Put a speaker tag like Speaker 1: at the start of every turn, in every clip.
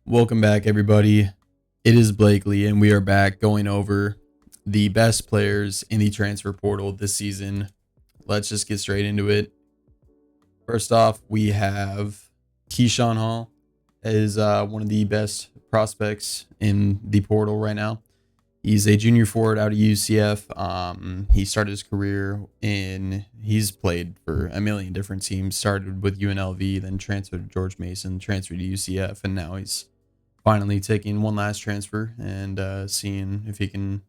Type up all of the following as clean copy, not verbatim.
Speaker 1: Welcome back, everybody. It is Blakely, and we are back going over the best players in the transfer portal this season. Let's just get straight into it. First off, we have Keyshawn Hall is one of the best prospects in the portal right now. He's a junior forward out of UCF. He started his career he's played for a million different teams. Started with UNLV, then transferred to George Mason, transferred to UCF, and now he's finally taking one last transfer and seeing if he can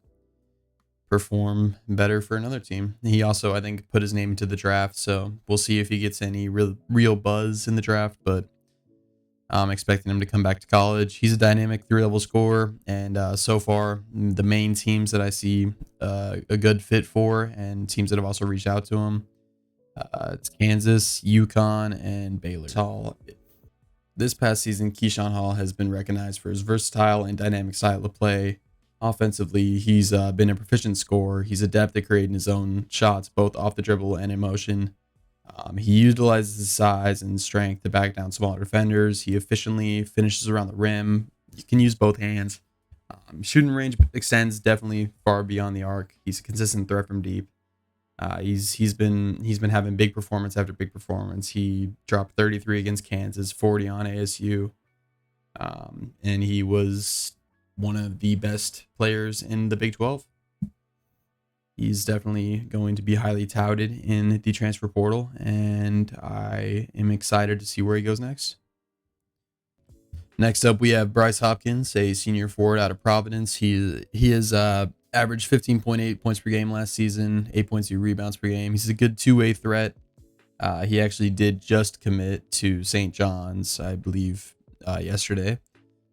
Speaker 1: perform better for another team. He also, I think, put his name into the draft, so we'll see if he gets any real buzz in the draft, but I'm expecting him to come back to college. He's a dynamic three-level scorer, and so far, the main teams that I see a good fit for, and teams that have also reached out to him, it's Kansas, UConn, and Baylor. This past season, Keyshawn Hall has been recognized for his versatile and dynamic style of play. Offensively, he's been a proficient scorer. He's adept at creating his own shots, both off the dribble and in motion. He utilizes his size and strength to back down smaller defenders. He efficiently finishes around the rim. He can use both hands. Shooting range extends definitely far beyond the arc. He's a consistent threat from deep. He's been having big performance after big performance. He dropped 33 against Kansas, 40 on ASU, and he was one of the best players in the Big 12. He's definitely going to be highly touted in the transfer portal, and I am excited to see where he goes next. Next up, we have Bryce Hopkins, a senior forward out of Providence. He has averaged 15.8 points per game last season, 8.2 rebounds per game. He's a good two-way threat. He actually did just commit to St. John's, I believe, yesterday,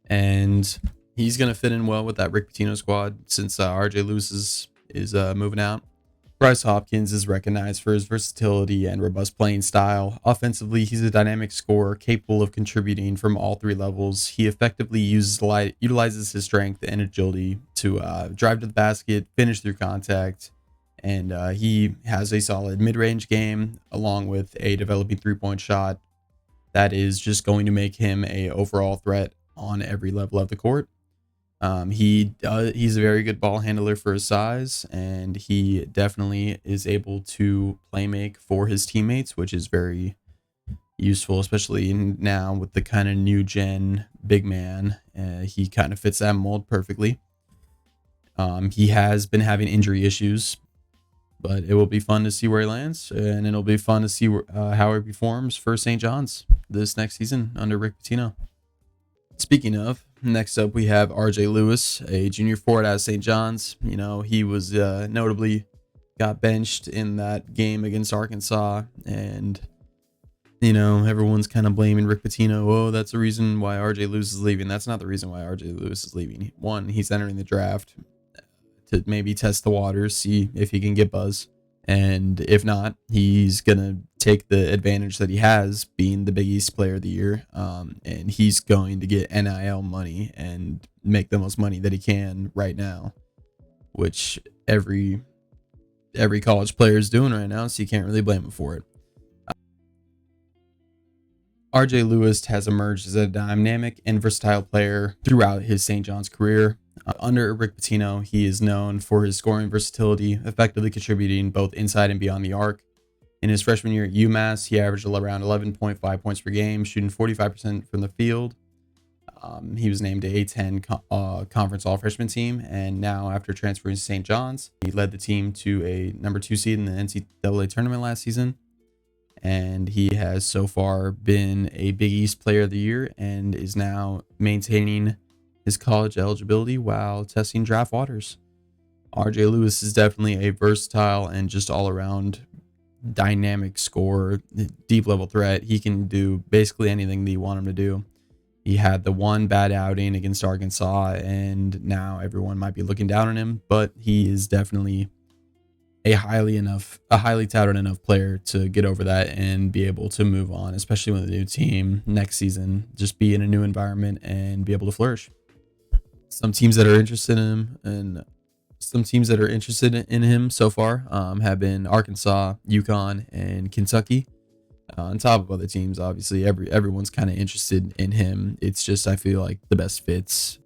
Speaker 1: and he's going to fit in well with that Rick Pitino squad since RJ Lewis is moving out. Bryce Hopkins is recognized for his versatility and robust playing style. Offensively, he's a dynamic scorer capable of contributing from all three levels. He effectively utilizes his strength and agility to drive to the basket, finish through contact, and he has a solid mid-range game along with a developing three-point shot that is just going to make him an overall threat on every level of the court. He's a very good ball handler for his size, and he definitely is able to play make for his teammates, which is very useful, especially now with the kind of new gen big man. He kind of fits that mold perfectly. He has been having injury issues, but it will be fun to see where he lands, and it'll be fun to see how he performs for St. John's this next season under Rick Pitino. Speaking of, next up we have RJ Lewis, a junior forward out of St. John's. You know, he was notably got benched in that game against Arkansas, and you know, everyone's kind of blaming Rick Pitino. Oh, that's the reason why RJ Lewis is leaving. That's not the reason why RJ Lewis is leaving. One, he's entering the draft to maybe test the waters, see if he can get buzz. And if not, he's going to take the advantage that he has being the Big East Player of the Year. And he's going to get NIL money and make the most money that he can right now, which every college player is doing right now, so you can't really blame him for it. RJ Lewis has emerged as a dynamic and versatile player throughout his St. John's career. Under Rick Pitino, he is known for his scoring versatility, effectively contributing both inside and beyond the arc. In his freshman year at UMass, he averaged around 11.5 points per game, shooting 45% from the field. He was named to A10 Conference All-Freshman team, and now after transferring to St. John's, he led the team to a number 2 seed in the NCAA tournament last season. And he has so far been a Big East Player of the Year and is now maintaining his college eligibility while testing draft waters. RJ Lewis is definitely a versatile and just all-around dynamic scorer, deep level threat. He can do basically anything that you want him to do. He had the one bad outing against Arkansas, and now everyone might be looking down on him, but he is definitely a highly touted enough player to get over that and be able to move on, especially with a new team next season, just be in a new environment and be able to flourish. Some teams that are interested in him so far have been Arkansas, UConn, and Kentucky. On top of other teams, obviously, everyone's kind of interested in him. It's just I feel like the best fits.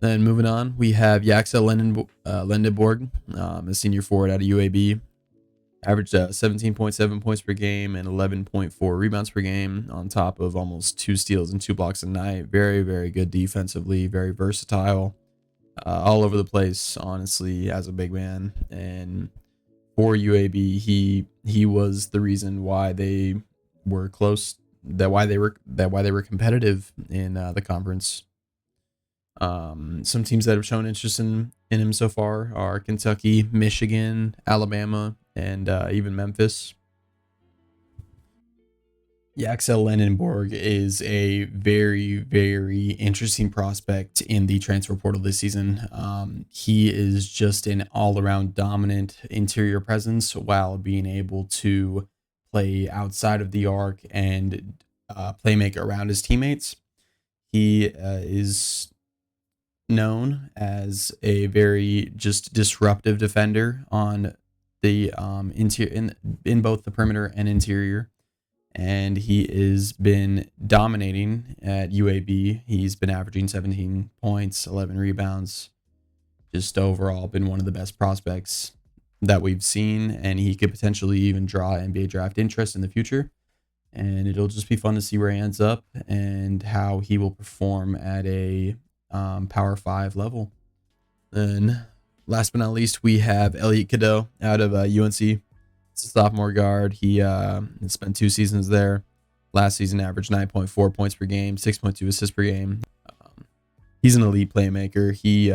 Speaker 1: Then moving on, we have Yaxel Lendeborg, a senior forward out of UAB. Averaged 17.7 points per game and 11.4 rebounds per game, on top of almost 2 steals and 2 blocks a night. Very, very good defensively, very versatile, all over the place, honestly, as a big man. And for UAB, he was the reason why they were close, why they were competitive in the conference. Some teams that have shown interest in him so far are Kentucky, Michigan, Alabama, and even Memphis. Yaxel Lendeborg is a very, very interesting prospect in the transfer portal this season. He is just an all-around dominant interior presence while being able to play outside of the arc and play make around his teammates. He is known as a very just disruptive defender on the interior in both the perimeter and interior, and he has been dominating at UAB. He's been averaging 17 points, 11 rebounds, just overall been one of the best prospects that we've seen, and he could potentially even draw NBA draft interest in the future. And it'll just be fun to see where he ends up and how he will perform at a Power 5 level. Then, last but not least, we have Elliot Cadeau out of UNC. It's a sophomore guard. He spent 2 seasons there. Last season, averaged 9.4 points per game, 6.2 assists per game. He's an elite playmaker. He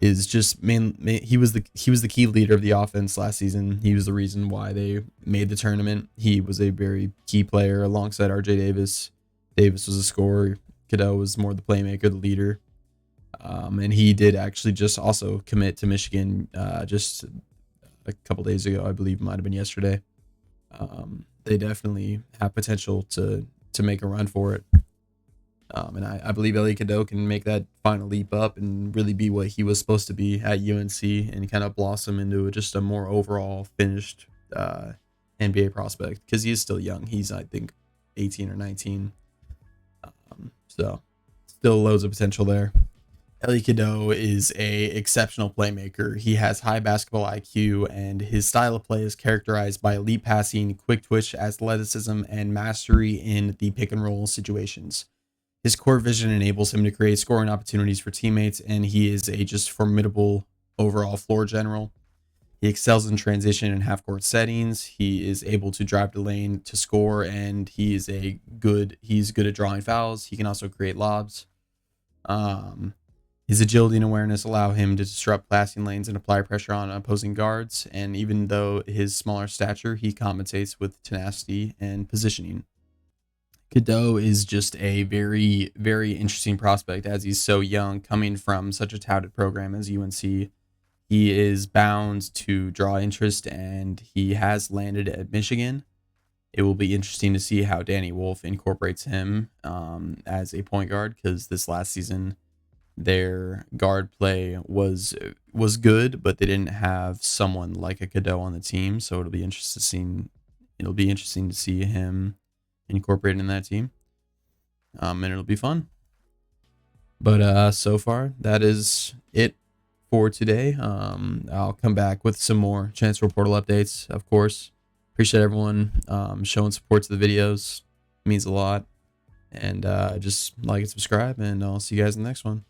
Speaker 1: is just he was the key leader of the offense last season. He was the reason why they made the tournament. He was a very key player alongside RJ Davis. Davis was a scorer. Cadeau was more the playmaker, the leader. And he did actually just also commit to Michigan just a couple days ago. I believe it might have been yesterday. They definitely have potential to make a run for it. And I believe Elliot Cadeau can make that final leap up and really be what he was supposed to be at UNC and kind of blossom into just a more overall finished NBA prospect, because he is still young. He's, I think, 18 or 19. So still loads of potential there. Elliot Cadeau is a exceptional playmaker. He has high basketball IQ, and his style of play is characterized by elite passing, quick twitch, athleticism, and mastery in the pick and roll situations. His core vision enables him to create scoring opportunities for teammates, and he is a just formidable overall floor general. He excels in transition and half-court settings. He is able to drive the lane to score, and he's good at drawing fouls. He can also create lobs. His agility and awareness allow him to disrupt passing lanes and apply pressure on opposing guards. And even though his smaller stature, he compensates with tenacity and positioning. Cadeau is just a very, very interesting prospect as he's so young, coming from such a touted program as UNC. He is bound to draw interest, and he has landed at Michigan. It will be interesting to see how Danny Wolf incorporates him as a point guard, because this last season their guard play was good, but they didn't have someone like a Cadeau on the team. So it'll be interesting to see him incorporated in that team, and it'll be fun. But so far, that is it for today. I'll come back with some more transfer portal updates, of course. Appreciate everyone showing support to the videos. It means a lot. And just like and subscribe, and I'll see you guys in the next one.